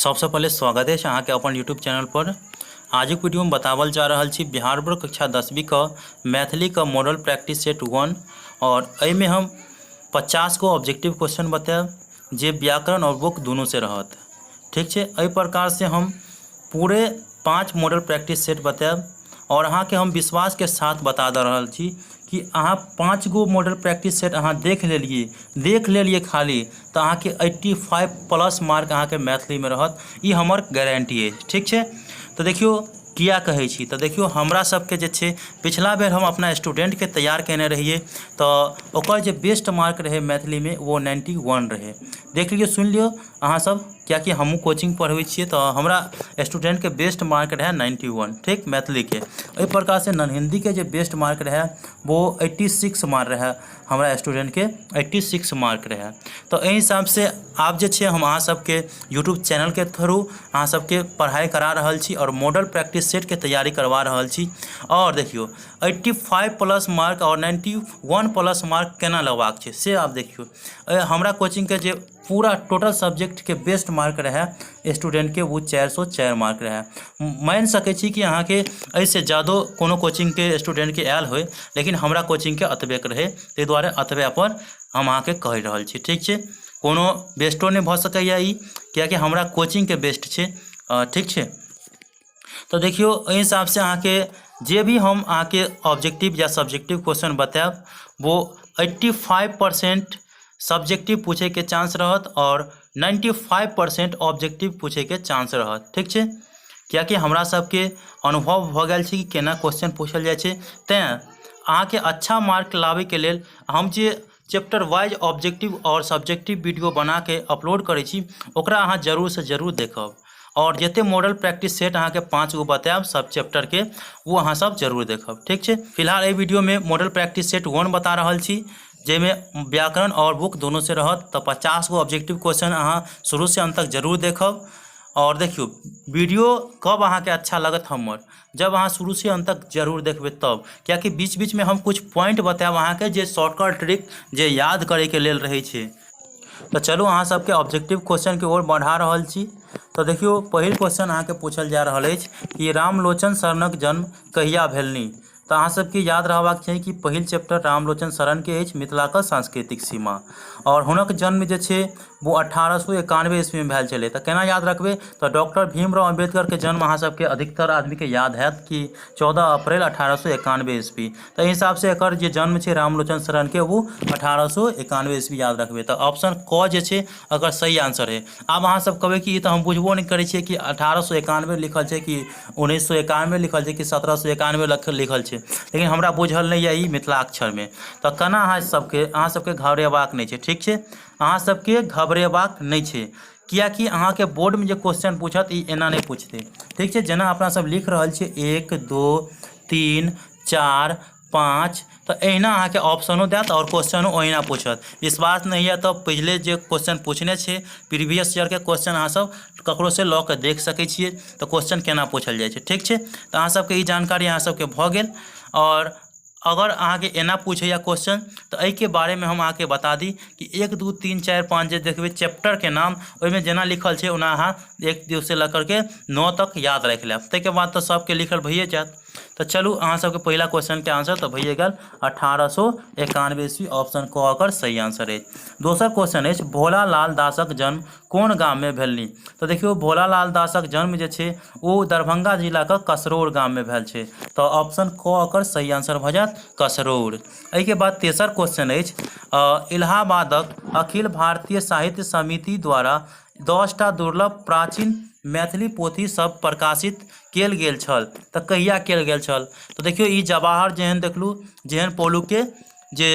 सबसे पहले स्वागत है अहाँ के अपन यूट्यूब चैनल पर। आजुक वीडियो में बतावल जा रहा छी बिहार बोर्ड कक्षा 10वीं का मैथिली का मॉडल प्रैक्टिस सेट 1 और एमे हम 50 को ऑब्जेक्टिव क्वेश्चन बताएब जे व्याकरण और बुक दोनों से रहत। ठीक है, एहि प्रकार से हम पूरे 5 मॉडल प्रैक्टिस सेट बताएब और अहाँ के हम विश्वास के साथ बता दे रहा छी कि अहाँ 5 गो मॉडल प्रैक्टिस सेट अहाँ देख लेलिए खाली तो अहाँ के 85 प्लस मार्क अहाँ के मैथिली में रहत। ई हमर गारंटी है। ठीक है, तो देखियो किया कहे छी तो देखियो हमरा सबके जे छे पिछला बेर हम अपना स्टूडेंट के तैयार केने रहिए तो ओकर जे बेस्ट मार्क रहे मैथिली में वो 91 रहे। देख लियो सुन लियो अहाँ सब, क्या कि हमहूँ कोचिंग पढ़ाई छे तो हमरा स्टूडेंट के बेस्ट मार्क रहे 91। ठीक, मैथिली के एहि प्रकार से नॉन हिंदी के जो बेस्ट मार्क रहे वो 86 मार्क रहे हमारा स्टूडेंट के 86 मार्क रहे। तो एहि हिसाब से आप जे छे हम अहाँ सबके यूट्यूब चैनल के थ्रू अहाँ सबके पढ़ाई करा रहल छी और मॉडल प्रैक्टिस सेट के तैयारी करवा रहल छी। और देखियो 85 प्लस मार्क और 91 प्लस मार्क केना लगवाक छे से आप देखियो। हमरा कोचिंग के जे पूरा टोटल सब्जेक्ट के बेस्ट मार्क रहे स्टूडेंट के वो 404 मार्क रहे। मान सके छी कि अहाँ के ऐसे ज़्यादा कोनो कोचिंग के स्टूडेंट के आयल होय, लेकिन हमरा कोचिंग के अतबे के रहे ते द्वारे अतबे पर हम अहाँ के कह रहल छी। ठीक है, कोनो बेस्टो नहीं भ सकैया ई, कियाकि हमरा कोचिंग के बेस्ट छे। ठीक है, तो देखियो एहि हिसाब से अहाँ के जे भी हम अहाँ के ऑब्जेक्टिव या सब्जेक्टिव क्वेश्चन बताएब वो 85% सब्जेक्टिव पूछे के चांस रहत और 95% ऑब्जेक्टिव पूछे के चांस रहत। ठीक है, क्या कि हमरा सबके अनुभव भ गेल छै कि केना क्वेश्चन पूछल जाय छै। तेँ अहाँ के अच्छा मार्क लावे के लेल हम जे चैप्टर वाइज ऑब्जेक्टिव और सब्जेक्टिव वीडियो बना के अपलोड करै छी ओकरा अहाँ जरूर से जरूर देखब और जते मॉडल प्रैक्टिस सेट अहाँ के 5 गो बताएब सब चैप्टर के वो अहाँ सब जरूर देखब। ठीक है, फिलहाल ये वीडियो में मॉडल प्रैक्टिस सेट 1 बता रहल छी जेमें व्याकरण और बुक दोनों से रहत। तो 50 गो ऑब्जेक्टिव क्वेश्चन अहाँ शुरू से अंत तक जरूर देखब। और देखियो वीडियो कब अहाँ के अच्छा लगत हमर जब अहाँ शुरू से अंत तक जरूर देखबे तब, क्या कि बीच बीच में हम कुछ पॉइंट बताएब अहाँ के जे शॉर्टकट ट्रिक जे याद करे के लेल रहे छे। तो चलू अहाँ सबके ऑब्जेक्टिव क्वेश्चन की ओर बढ़ा रहल छी। तो देखियो पहिल क्वेश्चन अहाँ के पूछल जा रहल अछि कि रामलोचन शरणक जन्म कहिया भेलनि। तो अहाँ सबके याद रहबाक चाहिए कि पहिल चैप्टर रामलोचन शरण के अछि मिथिला का सांस्कृतिक सीमा और हुनक जन्म जे छे वो 1891 ईस्वी में भेल छले। तो केना याद रखबे तो डॉक्टर भीमराव अम्बेडकर के जन्म अहाँ सबके अधिकतर आदमी के याद हैत कि 14 अप्रैल 1891 ईस्वी। तो एहि हिसाब से एकर जे जन्म छे रामलोचन शरण के वो 1891 ईस्वी याद रखबे। तो ऑप्शन क जे छे अगर सही आंसर है। अब अहाँ सब कहबे कि तो हम बुझबो नहीं करे छे कि 1891 लिखल छे कि 1991 लिखल छे कि 1791 लिखल छे, लेकिन हमरा बुझल नहीं है मिथिलाक्षर में। तो केना अहाँ सबके घबरेबाक नहीं छे। ठीक है, अहाँ सबके घबरेबाक नहीं छे, कियाकि अहाँ के बोर्ड में जो क्वेश्चन पूछत ई एना नहीं पूछते। ठीक है, जना अपना सब लिख रहल छे 1 2 3 4 5 तो अहिना अहाँ के ऑप्शनों देत और क्वेश्चनों ओहिना पूछत। विश्वास नहीं है तो पहले जो क्वेश्चन पूछने छे प्रीवियस ईयर के क्वेश्चन अहाँ सब ककरो से लऽ के देख सकै छिए तो क्वेश्चन केना पूछल जाय छे। ठीक है, तो अहाँ सबके ई जानकारी अहाँ सबके भ गेल। और अगर अहाँ के एना पूछे क्वेश्चन तो एहि के बारे में हम अहाँ के बता दी कि 1 2 3 4 5 जे देखबे चैप्टर के नाम ओहिमे जेना लिखल छे ओना अहाँ 1 2 से लेकर के 9 तक याद रख लेब। ताहि के बाद तो सबके लिखल भइए जात। तो चलू अहाँ सबके पहला क्वेश्चन के आंसर तो भइए गेल 1891 ईस्वी, ऑप्शन क एकर सही आंसर है। दोसर क्वेश्चन है भोला लाल दासक जन्म कोन गाम में भेलनि। तो देखियो भोला लाल दासक जन्म जे छे वो दरभंगा जिला का कसरौर गाम में भेल छे। तो ऑप्शन क एकर सही आंसर भ जात कसरौर। एहि के बाद तेसर क्वेश्चन है इलाहाबादक अखिल भारतीय साहित्य समिति द्वारा 10टा दुर्लभ प्राचीन मैथिली पोथी सब प्रकाशित केल गेल छल। तो कहिया केल गेल छल। तो देखियो ई जवाहर जेहन देखलू जेहन पोलू के जे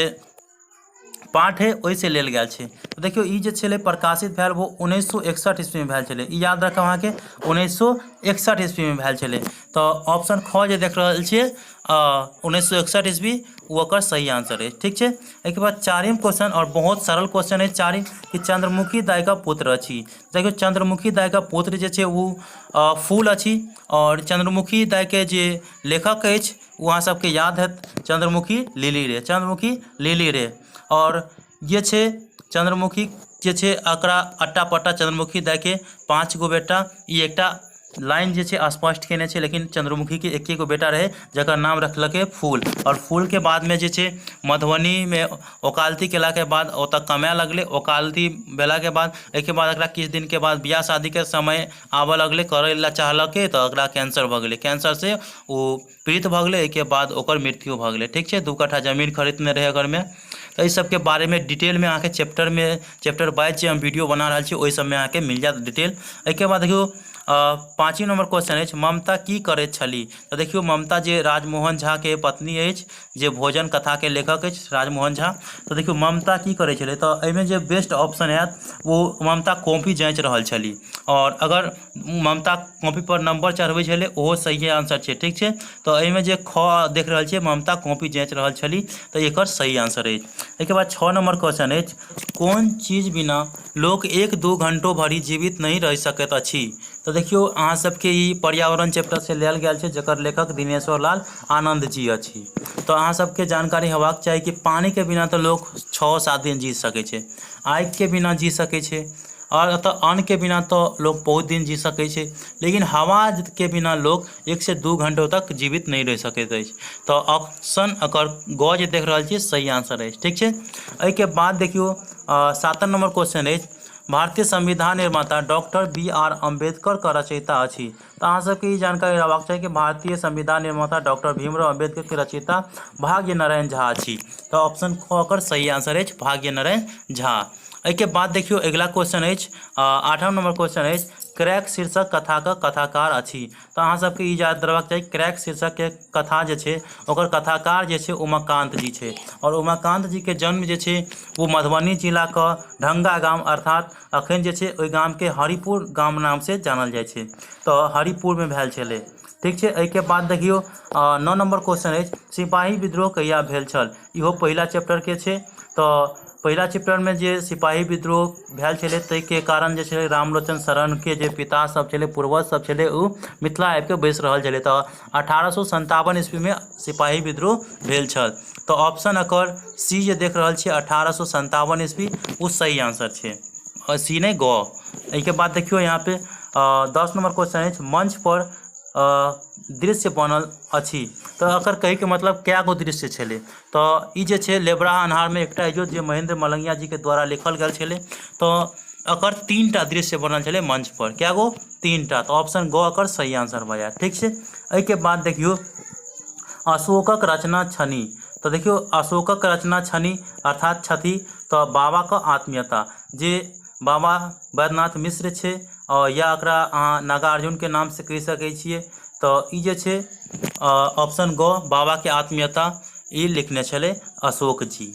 पाठ है वैसे लेल गेल छे। तो देखियो ई जे छले प्रकाशित भेल वो 1961 ईस्वी में भेल छले। ई याद रखब अहाँ के 1961 ईस्वी में भेल छले। तो ऑप्शन ख जे देख रहल छिए 1961 ईस्वी वो ओकर सही आंसर है। ठीक है, एक बाद चारिम क्वेश्चन और बहुत सरल क्वेश्चन है चारिम कि चंद्रमुखी दाई का पुत्र अछि। देखियो चंद्रमुखी दाई का पुत्र जे छे वो फूल अछि और चंद्रमुखी दाई के जे लेखक अछि वहाँ सबके याद है चंद्रमुखी लिली रे। और ये छे चंद्रमुखी जे छै एकरा अट्टा पट्टा चंद्रमुखी दए के 5 गो बेटा, ई एकटा लाइन जे छै स्पष्ट केने छै, लेकिन चंद्रमुखी के एके गो बेटा रहे जकर नाम रखलकै फूल। और फूल के बाद में जे छै मधुबनी में वकालती केला के बाद ओतऽ कमाए लगले। वकालती भेला के बाद एके बाद एकरा किछु दिन के बाद बियाह शादी के समय आबऽ लगले, करे ला चाहलकै तो एकरा कैंसर भऽ गेलै। कैंसर से वो पीड़ित भऽ गेलै, एके बाद ओकर मृत्यु भऽ गेलै। ठीक छै, 2 कट्ठा जमीन खरीदने रहे घर में। तो इस सब के बारे में डिटेल में अहाँके चैप्टर 22 जे हम वीडियो बना रहल छी ओहि सब में अहाँके मिल जाएत डिटेल। एके बाद देखियो 5वीं नंबर क्वेश्चन अछि, ममता की करैत छली। तो देखियो ममता जे राजमोहन झा के पत्नी अछि, जे भोजन कथा के लेखक अछि राजमोहन झा। तो देखियो ममता की करै छलै, तो एहिमे जे बेस्ट ऑप्शन आयत वो ममता कॉपी जाँच रहल छली। और अगर ममता कॉपी पर नंबर चढ़बै छलै ओहो सही आंसर छै। ठीक छै, तो एहिमे जे ख देख रहल छियै ममता कॉपी जाँच रहल छली, तो एकर सही आंसर अछि। एहिके बाद 6 नंबर क्वेश्चन अछि, कोन चीज बिना लोग 1-2 घंटों भरि जीवित नहीं रह सकैत अछि। तो देखियो अहाँ सबके ई पर्यावरण चैप्टर से लेल गेल छै, जकर लेखक दिनेश्वर लाल आनंद जी अछि। तो अहाँ सबके जानकारी हेबाक चाही कि पानी के बिना तो लोग 6-7 दिन जी सकै छै, आगि के बिना जी सकै छै, और अन्न के बिना तो लोग बहुत दिन जी सकै छै, लेकिन हवा के बिना लोग 1 से 2 घंटों तक जीवित नहीं रह सकैत अछि। तो ऑप्शन एकर ग जे देख रहल छियै सही आंसर अछि। ठीक छै, एहिके बाद देखियो 7 नंबर क्वेश्चन अछि, भारतीय संविधान निर्माता डॉक्टर बी.आर. अम्बेडकर का रचयिता अछि। तो अहाँ सबके ई जानकारी रहबाक चाही कि भारतीय संविधान निर्माता डॉक्टर भीमराव अम्बेडकर के रचयिता भाग्य नारायण झा अछि। तो ऑप्शन क एकर सही आंसर अछि भाग्य नारायण झा। एहिके बाद देखियो अगला क्वेश्चन अछि 8वां नंबर क्वेश्चन अछि, क्रैक शीर्षक कथा का कथाकार अछि। तो अहाँ सबके ई याद रखबाक चाही क्रैक शीर्षक के कथा जे छै ओकर कथाकार जे छै उमाकांत जी छै। और उमाकांत जी के जन्म जे छै वो मधुबनी जिला का ढंगा गाम अर्थात अखन जे छै ओहि गाम के हरिपुर गाम नाम से जानल जाइ छै। तो हरिपुर में भेल छलै। ठीक छै, एहिके बाद देखियो 9 नंबर क्वेश्चन अछि, सिपाही विद्रोह कहिया भेल छल। इहो पहिला चैप्टर के छै। तो पहिला चैप्टर में जे सिपाही विद्रोह भेल छलै ताहिके कारण जे छै रामलोचन शरण के जे पिता सब छलै, पूर्वज सब छलै, ओ मिथिला आबि के बैस रहल छलै। तो 1857 ईस्वी में सिपाही विद्रोह भेल छल। तो ऑप्शन एकर सी जे देख रहल छियै 1857 ईस्वी वो सही आंसर छै, सी नहीं ग। एहिके बाद देखियो यहाँ पे 10 नंबर क्वेश्चन अछि, मंच पर दृश्य बनल अछि। तो एकर कहे के मतलब क्या गो दृश्य छलै। तो ई जे छै लेबरा अन्हार में एकटा इजोत जे महेंद्र मलंगिया जी के द्वारा लिखल गेल छलै। तो एकर 3टा दृश्य बनल छलै मंच पर, क्या गो 3टा। तो ऑप्शन ग एकर सही आंसर भऽ जायत। ठीक छै, एहिके बाद देखियो अशोकक रचना छनि। तो देखियो अशोकक रचना छनि अर्थात छथि तो बाबा का आत्मीयता, जे बाबा बैद्यनाथ मिश्र छै, और या एकरा अहाँ नागार्जुन के नाम से कहि सकै छियै। तो ई जे छै ऑप्शन ग बाबा के आत्मीयता ई लिखने छलै अशोक जी।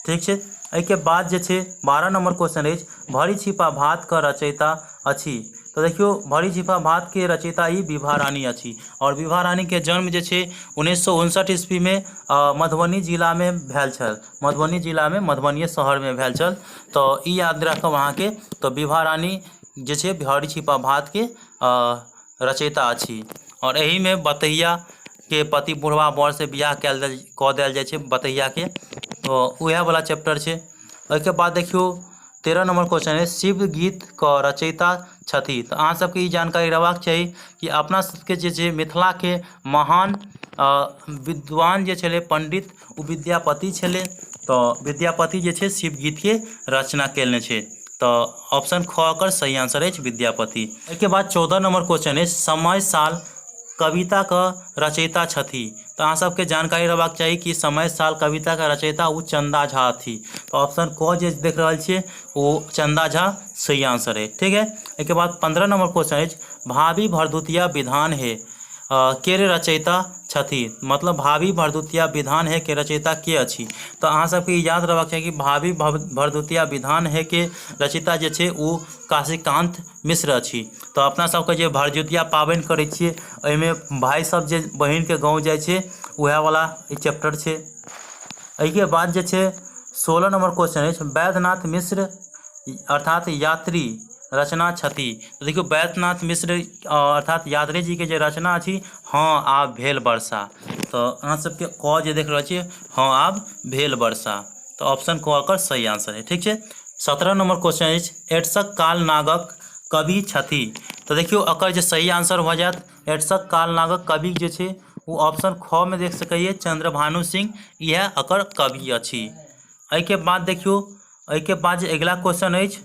ठीक छै, एहिके बाद जे छै 12 नंबर क्वेश्चन अछि, भरी छिपा भात का रचयिता अछि। तो देखियो भरी छिपा भात के रचयिता ई विभा रानी अछि। और विभा रानी के जन्म जे छै 1959 ईस्वी में मधुबनी जिला में भेल छल। मधुबनी जिला में मधुबनीये शहर में भेल छल। तो ई याद राखब अहाँके। तो विभा रानी जे छै भरी छिपा भात के रचयिता अछि। और एही में बतैया के पति बुढ़वा बर से बियाह कऽ देल जाइ छै बतैया के। तो उएह वाला चैप्टर छै। ओहिके बाद देखियो 13 नंबर क्वेश्चन है, शिव गीत का रचयिता छथि। तो अहाँ सबके ई जानकारी रहबाक चाही कि अपना सबके जे छै मिथिला के महान विद्वान जे छलै पंडित ओ विद्यापति छलै। तो विद्यापति जे छै शिव गीत के रचना केने छै। तो ऑप्शन ख एकर सही आंसर अछि विद्यापति। एहिके बाद 14 नंबर क्वेश्चन है, समय साल कविता का रचयिता छथि। तो अहाँ सबके जानकारी रहबाक चाही कि समय साल कविता का रचयिता वो चंदा झा थी। तो ऑप्शन क जे देख रहल छियै वो चंदा झा सही आंसर है। ठीक है, एक बाद 15 नंबर क्वेश्चन है, भाभी भरदुतिया विधान है के रचयिता छथि। मतलब भाभी भरदुतिया विधान है के रचयिता के अछि। तो अहाँ सबके याद रहबाक चाही कि भाभी भरदुतिया विधान है के रचयिता जे छै ओ काशीकांत मिश्र अछि। तो अपना सबके जे भरदुतिया पाबनि करै छियै ओहिमे भाई सब जे बहिन के गाँव जाइ छै उएह वाला ई चैप्टर छै। एहिके बाद जे छै 16 नंबर क्वेश्चन अछि, वैद्यनाथ मिश्र अर्थात यात्री रचना छथि। तो देखियो वैद्यनाथ मिश्र अर्थात यात्री जी के जे रचना अछि हाँ आब भेल वर्षा। तो अहाँ सबके क जे देख रहल छियै हाँ आब भेल वर्षा। तो ऑप्शन क एकर सही आंसर है। ठीक छै, 17 नंबर क्वेश्चन अछि एडसक काल नागक कवि छथि। तो देखियो एकर जे सही आंसर भऽ जायत एडसक काल नागक कवि जे छै वो ऑप्शन ख में देख सकइए चंद्रभानु सिंह, यह एकर कवि अछि। एहिके बाद देखियो एहिके बाद जे अगिला क्वेश्चन अछि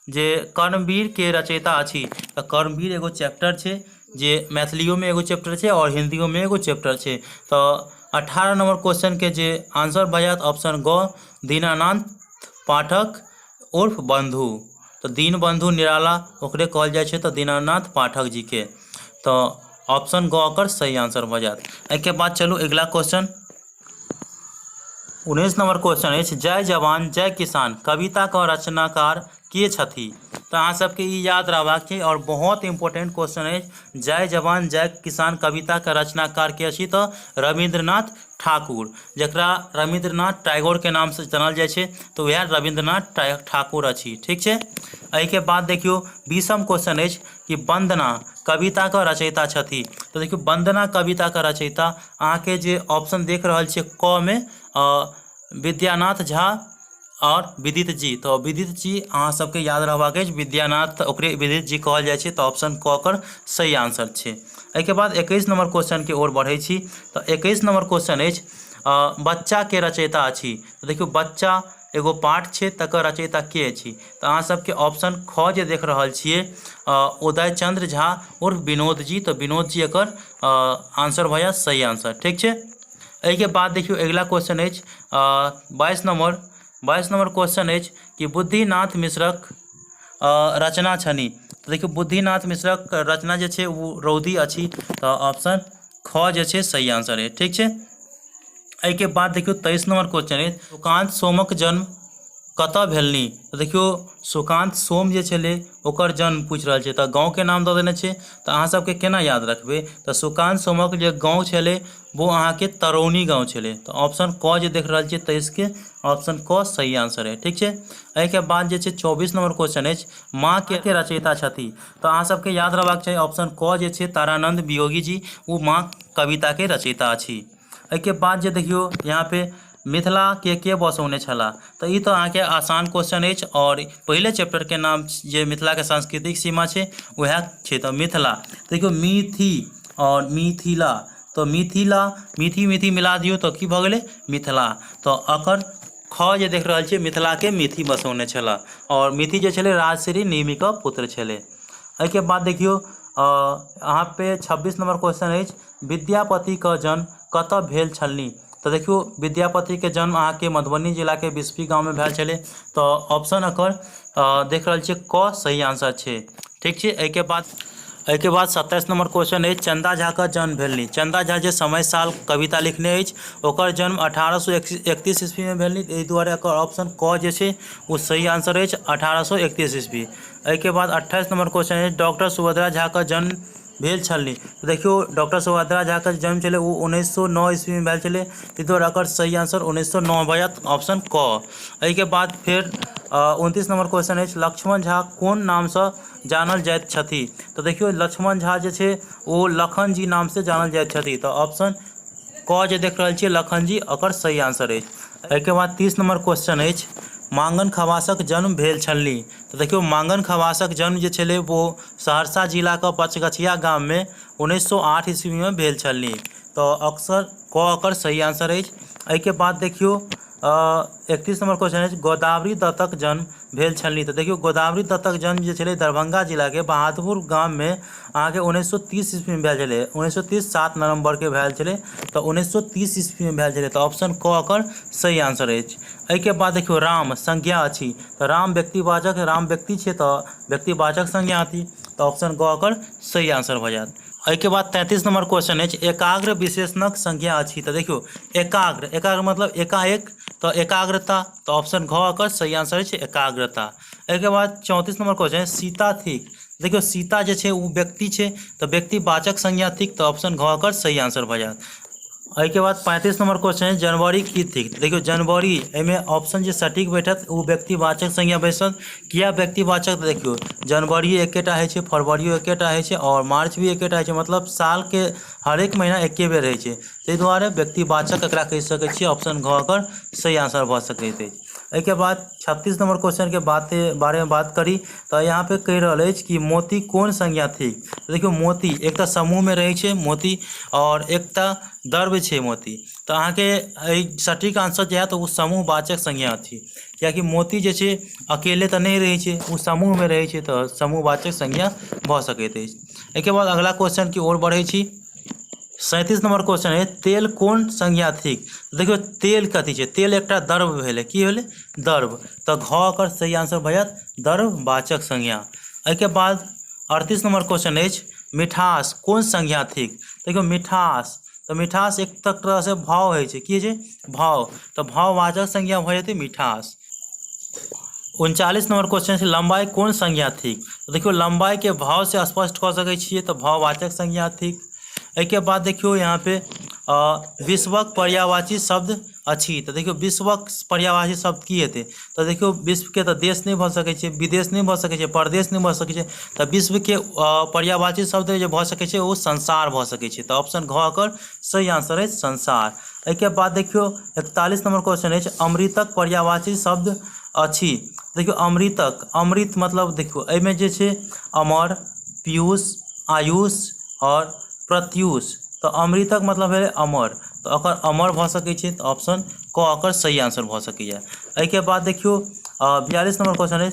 जे कर्मवीर के रचयिता अछि। तो कर्मवीर एगो चैप्टर छै जे मैथिलियों में एगो चैप्टर छै और हिंदियों में एगो चैप्टर छै। तो 18 नंबर क्वेश्चन के जे आंसर भऽ जायत ऑप्शन ग दीनानाथ पाठक उर्फ बंधु। तो दीनबंधु निराला ओकरे कहल जाइ छै, तो दीनानाथ पाठक जी के। तो ऑप्शन ग एकर सही आंसर भऽ जायत। एहिके बाद चलू अगिला क्वेश्चन 19 नंबर क्वेश्चन अछि जय जवान जय किसान कविता का रचनाकार के छथि। तो अहाँ सबके ई याद रहबाक छै और बहुत इंपोर्टेंट क्वेश्चन अछि जय जवान जय किसान कविता का रचनाकार के अछि। तो रविंद्रनाथ ठाकुर, जकरा रविंद्रनाथ टैगोर के नाम से जानल जाइ छै, तो वह रविंद्रनाथ ठाकुर अछि। ठीक छै। एहिके बाद देखियो 20म क्वेश्चन अछि कि वंदना कविता का रचयिता छथि। तो देखियो वंदना कविता का रचयिता अहाँ के जे ऑप्शन देख रहल छियै क में विद्यानाथ झा और विदित जी। तो विदित जी अहाँ सबके याद रहबाक अछि, विद्यानाथ ओकरे विदित जी कहल जाइ छै। तो ऑप्शन क कर सही आंसर छै। एहिके बाद 21 नंबर क्वेश्चन के ओर बढ़ै छी। तो 21 नंबर क्वेश्चन अछि बच्चा के रचयिता अछि। तो देखियो बच्चा एगो पाठ छै तकर रचयिता के अछि। तो अहाँ सबके ऑप्शन ख जे देख रहल छियै उदय चंद्र झा उर्फ विनोद जी। तो विनोद जी एकर आंसर भऽ जायत सही आंसर। ठीक छै। एहिके बाद देखियो अगिला क्वेश्चन अछि 22 नंबर क्वेश्चन अछि कि बुद्धिनाथ मिश्रक रचना छनि। तो देखियो बुद्धिनाथ मिश्रक रचना जे छै वो रौदी अछि। तो ऑप्शन ख जे छै सही आंसर है। ठीक छै। एहिके बाद देखियो 23 नंबर क्वेश्चन अछि सुकांत सोमक जन्म कतऽ भेलनि। तो देखियो सुकांत सोम जे छलै ओकर जन्म पूछ रहल छै। तो गाँव के नाम दऽ देने छै। तो अहाँ सबके केना याद रखबै, तो सुकांत सोमक जे गाँव छलै वो अहाँ के तरौनी गाँव छलै। तो ऑप्शन क जे देख रहल छियै 23 के ऑप्शन क सही आंसर है। ठीक छै। एहिके बाद जे छै 24 नंबर क्वेश्चन अछि माँ के रचयिता छथि। तो अहाँ सबके याद रहबाक चाही ऑप्शन क जे छै तारानंद वियोगी जी वो माँ कविता के रचयिता अछि। एहिके बाद जे देखियो यहाँ पे मिथिला के बसौने छला। तो ई तो अहाँ के आसान क्वेश्चन अछि और पहले चैप्टर के नाम जे मिथिला के सांस्कृतिक सीमा छै वह छै। तो मिथिला देखियो मिथि और मिथिला, तो मिथिला मिथि मिथि मिला दियो तो की भऽ गेलै मिथिला। तो एकर ख जे देख रहल छियै मिथिला के मिथि बसौने छला और मिथि जे छलै राजश्री नेमी का पुत्र छलै। एहिके बाद देखियो यहाँ पे 26 नंबर क्वेश्चन अछि विद्यापति का जन्म कतऽ भेल छलनि। तो देखियो विद्यापति के जन्म अहाँ के मधुबनी जिला के बिस्फी गाँव में भेल छलै। तो ऑप्शन एकर देख रहल छियै क सही आंसर छै। ठीक छै। एहिके बाद 27 नंबर क्वेश्चन अछि चंदा झा का जन्म भेलनि। चंदा झा जे समय साल कविता लिखने अछि ओकर जन्म 1831 ईस्वी में भेलनि। एहि दुआरे एकर ऑप्शन क जे छै वो सही आंसर अछि 1831 ईस्वी। एहिके बाद 28 नंबर क्वेश्चन अछि डॉक्टर सुभद्रा झा का जन्म भेल छलनि। तो देखियो डॉक्टर सुभद्रा झा का जन्म छलै वो 1909 ईस्वी में भेल छलै। ताहि दुआरे एकर सही आंसर 1909 भऽ जायत ऑप्शन क। एहिके बाद फिर 29 नंबर क्वेश्चन अछि लक्ष्मण झा कोन नाम से जानल जाइत छथि। तो देखियो लक्ष्मण झा जे छै वो लखन जी नाम से जानल जाइत छथि। तो ऑप्शन क जे देख रहल छियै लखन जी एकर सही आंसर अछि। एहिके बाद 30 नंबर क्वेश्चन अछि मांगन खवासक जन्म भेल छलनि। तो देखियो मांगन खवासक जन्म जे छलै वो सहरसा जिला का पचगछिया गाम में 1908 ईस्वी में भेल छलनि। तो अक्सर क एकर सही आंसर अछि। एहिके बाद देखियो 31 नंबर क्वेश्चन अछि गोदावरी दत्तक जन्म भेल छलनि। तो देखियो गोदावरी दत्तक जन्म जे छलै दरभंगा जिला के बहादुरपुर गाम में अहाँ के 1930 ईस्वी में भेल छलै। 1930 7 नवंबर के भेल छलै। तो 1930 ईस्वी में भेल छलै। तो ऑप्शन क एकर सही आंसर अछि। एहिके बाद देखियो राम संज्ञा अछि। तो राम व्यक्तिवाचक राम व्यक्ति छै तो व्यक्तिवाचक संज्ञा अछि। तो ऑप्शन ग एकर सही आंसर भऽ जायत। एहिके बाद 33 नंबर क्वेश्चन अछि एकाग्र विशेषणक संज्ञा अछि। तो देखियो एकाग्र मतलब एकाएक, तो एकाग्रता। तो ऑप्शन घ एकर सही आंसर अछि एकाग्रता। एहिके बाद 34 नंबर क्वेश्चन सीता थिक। देखियो सीता जे छै वो व्यक्ति छै तो व्यक्तिवाचक संज्ञा थिक। तो ऑप्शन घ एकर सही आंसर भऽ जायत। एहिके बाद 35 नंबर क्वेश्चन है जनवरी की थिक। देखियो जनवरी एहिमे ऑप्शन जे सटीक बैठत वो व्यक्तिवाचक संज्ञा बैसत। किया व्यक्तिवाचक, देखियो जनवरी एकेटा होइ छै, फरवरियो एकेटा होइ छै और मार्च भी एकेटा होइ छै। मतलब साल के हरेक महीना एके बेर रहै छै। ताहि दुआरे व्यक्तिवाचक एकरा कहि सकैत छियै। ऑप्शन घ एकर सही आंसर भऽ सकैत अछि। एहिके बाद 36 नंबर क्वेश्चन के बारे में बात करी तो यहाँ पे कहि रहल अछि कि मोती कोन संज्ञा थिक। तो देखियो मोती एकटा समूह में रहै छै मोती और एकटा द्रव्य छै मोती। तो अहाँके सटीक आंसर जे है तो वो समूहवाचक संज्ञा थी, कियाकि मोती जे छै अकेले तो नहीं रहै छै, वो समूह में रहै छै, तो समूहवाचक संज्ञा भऽ सकैत अछि। एहिके बाद अगला क्वेश्चन की ओर बढ़ै छी। 37 नंबर क्वेश्चन है तेल कोन संज्ञा थिक। देखियो तेल कथी छै, तेल एकटा द्रव्य भेलै, की भेलै द्रव्य, तो घ एकर सही आंसर भऽ जायत द्रव्यवाचक संज्ञा। एहिके बाद 38 नंबर क्वेश्चन अछि मिठास कोन संज्ञा थिक। देखियो मिठास, तो मिठास एक तरह से भाव है छै, की छै भाव, तो भाववाचक संज्ञा भऽ जेतै मिठास। 39 नंबर क्वेश्चन है लंबाई कोन संज्ञा थिक। तो देखियो लंबाई के भाव से स्पष्ट कऽ सकै छियै, तो भाववाचक संज्ञा थिक। एहिके बाद देखियो यहाँ पे विश्वक पर्यायवाची शब्द अछि। तो देखियो विश्वक पर्यायवाची शब्द की हेतै, तो देखियो विश्व के तो देश नहीं भऽ सकै छै, विदेश नहीं भऽ सकै छै, परदेश नहीं भऽ सकै छै, तो विश्व के पर्यायवाची शब्द जे भऽ सकै छै वो संसार भऽ सकै छै। तो ऑप्शन घ एकर सही आंसर है संसार। एहिके बाद देखियो 41 नंबर क्वेश्चन है अमृतक पर्यायवाची शब्द अछि। देखियो अमृतक, अमृत मतलब देखियो एहिमे जे छै अमर, पीयूष, आयुष और प्रत्यूष, तो अमृतक मतलब है अमर, तो अकर अमर भऽ सकै छै, तो ऑप्शन क एकर सही आंसर भऽ सकैए। एहिके बाद देखियो 42 नंबर क्वेश्चन है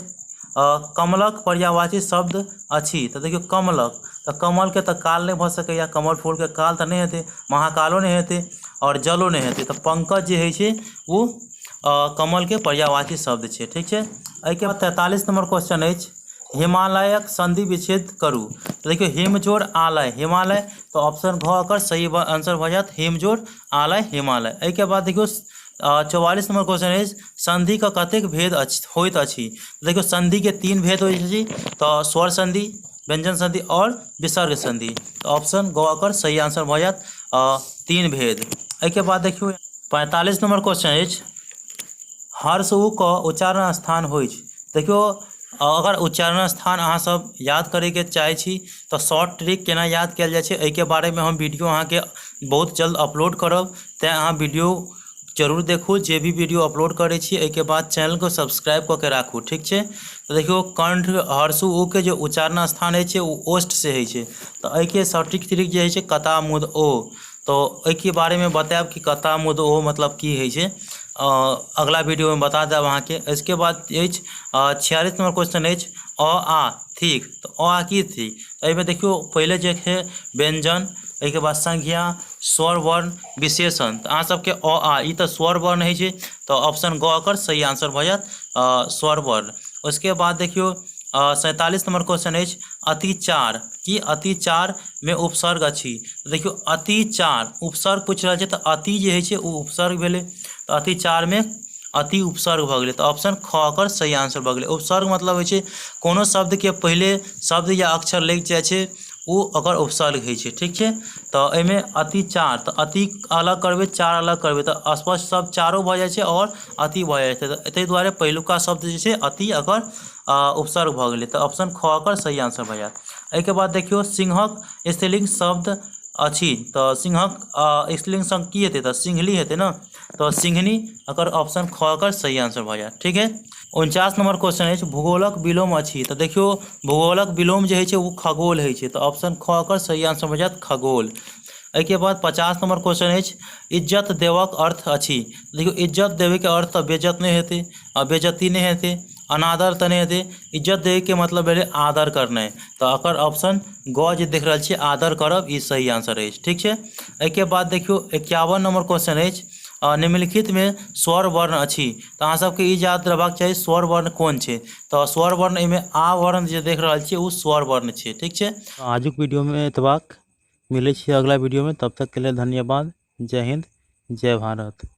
कमलक पर्यायवाची शब्द अछि। तो देखियो कमलक, तो कमल के तो काल नहीं भऽ सकैए, कमल फूल के काल तो नहीं हेतै, महाकालो नहीं हेतै और जलो नहीं हेतै, तो पंकज जे है छै वो कमल के पर्यायवाची शब्द छै, ठीक छै। एहिके बाद 43 नंबर क्वेश्चन अछि हिमालयक संधि विच्छेद करू। तो देखियो हिम जोड़ आलय हिमालय, तो ऑप्शन घ एकर सही आंसर भऽ जायत हिम जोड़ आलय हिमालय। एहिके बाद देखियो 44 नंबर क्वेश्चन है संधि का कतेक भेद होइत अछि। देखियो संधि के 3 भेद होइत अछि, तो स्वर संधि, व्यंजन संधि और विसर्ग संधि, तो ऑप्शन ग एकर सही आंसर भऽ जायत 3 भेद। एहिके बाद देखियो 45 नंबर क्वेश्चन अछि हर्ष उ का उच्चारण स्थान होइ छै। देखियो अगर उच्चारण स्थान अहाँ सब याद करैके चाहै छी तो शॉर्ट ट्रिक केना याद कयल जाइ छै एहिके बारेमे हम वीडियो अहाँके बहुत जल्द अपलोड करब, तेँ अहाँ वीडियो जरूर देखू। जे भी वीडियो अपलोड करै छी एहिके बाद चैनल को सब्सक्राइब कऽ के राखू, ठीक छै। तो देखियो कंठ हर्षु उ के जो उच्चारण स्थान है छै वो ओष्ठ से है छै, तो एहिके सटीक ट्रिक जे है छै कता मुद ओ, तो एहिके बारेमे बतायब कि कता मुद ओ मतलब की है छै, अगला वीडियो में बता देब अहाँके। इसके बाद 46 नंबर क्वेश्चन अछि अ आ थिक। तो अ आ की थिक, तो एहिमे देखियो पहले जे है व्यंजन, एहिके बाद संज्ञा, स्वर वर्ण, विशेषण, तो अहाँ सबके अ आ ई तो स्वर वर्ण है छै, तो ऑप्शन ग एकर सही आंसर भऽ जायत स्वर वर्ण। उसके बाद देखियो 47 नंबर क्वेश्चन अछि अतिचार की अतिचार में उपसर्ग अछि। तो देखियो अतिचार उपसर्ग पूछ रहल छै, तो अति जे है छै वो उपसर्ग भेलै, तो अतिचार में अति उपसर्ग भऽ गेलै, तो ऑप्शन ख एकर सही आंसर भऽ गेलै। उपसर्ग मतलब होइ छै कोनो शब्द के पहले शब्द या अक्षर लग जाइ छै वो ओकर उपसर्ग होइ छै, ठीक छै। तो एहिमे अतिचार, तो अति अलग करबै चार अलग करबै तो स्पष्ट शब्द चारो भऽ जाइ छै और अति भऽ जाइ छै, ताहि दुआरे पहिलुका शब्द जे छै अति एकर उपसर्ग भऽ गेलै, तो ऑप्शन ख एकर सही आंसर भऽ जायत। एहिके बाद देखियो सिंहक स्त्रीलिंग शब्द अछि, तो सिंहक स्त्रीलिंग शब्द की हेतै, तो सिंहली हेतै ना, तो सिंहनी एकर ऑप्शन ख एकर सही आंसर भऽ जायत, ठीक है। 49 नंबर क्वेश्चन है भूगोलक विलोम अछि। तो देखियो भूगोलक विलोम जे है छै वो खगोल है छै, तो ऑप्शन ख एकर सही आंसर भऽ जायत खगोल। एहिके बाद 50 नंबर क्वेश्चन है इज्जत देवक अर्थ अछि। देखियो इज्जत देवे के अर्थ तो बेइज्जत नहीं हेतै, बेइज्जती नहीं हेतै, अनादर तो नहीं हेतै, इज्जत देवे के मतलब भेलै आदर करनाइ, तो एकर ऑप्शन ग जे देख रहल छियै आदर करब ई सही आंसर अछि, ठीक छै। एहिके बाद देखियो 51 नंबर क्वेश्चन अछि निम्नलिखित में स्वर वर्ण अछि। तो अहाँ सबके ई याद रहबाक चाही स्वर वर्ण कोन छै, तो स्वर वर्ण एहिमे आ वर्ण जे देख रहल छियै ओ स्वर वर्ण छै, ठीक छै। आजुक वीडियो में एतबाक, मिलै छी अगला वीडियो में, तब तक के लिए धन्यवाद। जय हिंद, जय भारत।